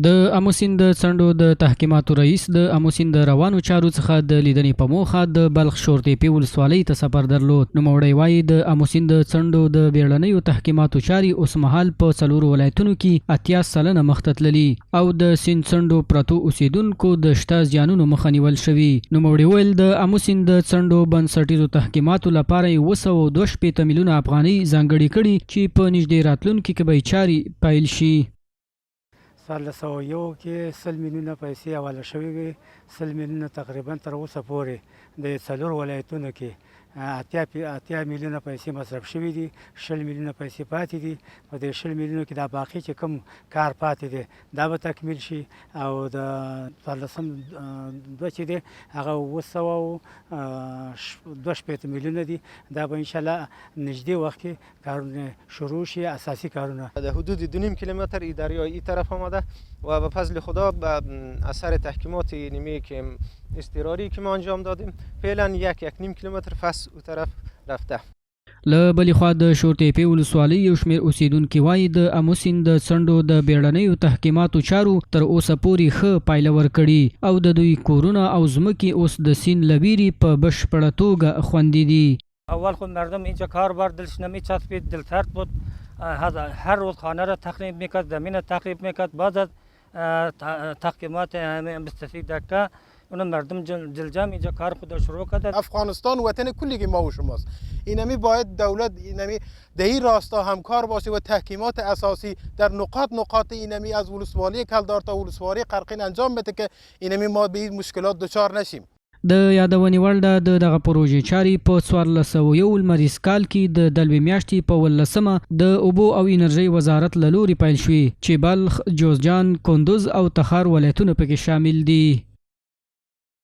د امو سیند د څنډو د تحکیماتو رئیس د امو سیند د روانو چارو څخه د لیدنې په موخه د بلخ شورتېپې ولسوالۍ ته سفر درلود. نوموړی وایي د امو سیند د څنډو د بیړنیو تحکیماتو چارې اوس مهال په څلورو ولایتونو کې 80 سلنه مخته تللي او د سیند څنډو پرتو اوسیدونکو د شته زیانونو مخه نیول شوي. نوموړي ویل د امو سیند د څنډو بنسټیزو تحکیماتو لپاره 262 میلیونه افغانۍ ځانګړې کړي چې په نږدې راتلونکي کې به چارې پیل شي. 1901 کې 100 میلیونه پیسې حواله شوې وي. 100 میلیونه تقریبا تر اوسه پورې د څلور ولایتونو کې 80 میلیونه پیسې مصرف شوي دي. 60 میلیونه پیسې پاتې دي. په دې 60 میلیونو کې دا باقي چې کوم کار پاتې دی دا به تکمیل شي او د 14 چې دی هغه 262 میلیونه دي. دا به انشاءالله نږدې وخت کې کارونه شروع شي، اساسي کارونه. در حدود 2.5 کیلومتر دریا این طرف آمده و به فضل خدا به اثر تحکیمات نیمه که اضطراری که ما انجام دادیم فعلا 1.5 کیلومتر فاس او طرف رفته. له بلې خوا د شورتېپې ولسوالۍ یو شمېر اوسیدونکي وایي د امو سیند د څنډو د بیړنیو تحکیماتو چارو تر اوسه پورې ښه پایله ورکړي او د دوی کورونه او ځمکې اوس د سیند له ویرې په بشپړه توګه خوندي دي. اول خود مردم اینجا کار بر دلش نمیچسبید، دلسرد بود. هر روز خانه را تخریب میکرد، زمین را تخریب میکرد. بعد از تحکیمات مستفید دکه اون مردم جلجم اینجا کار خود شروع کرده. افغانستان وطن کلی ما و شماست. اینمی باید دولت اینمی در این راستا همکار باشه و تحکیمات اساسی در نقاط اینمی از ولسوالی کلدار تا ولسوالی قرقین انجام بده که اینمی ما به این مشکلات دچار نشیم. د یادونې وړ ده د دغه پروژې چارې په 1401 لمریز کال کې د دلوي میاشتې په 18 د اوبو او انرژۍ وزارت له لوري پیل شوې چې بلخ، جوزجان، کندوز او تخار ولایتونه پکې شامل دي.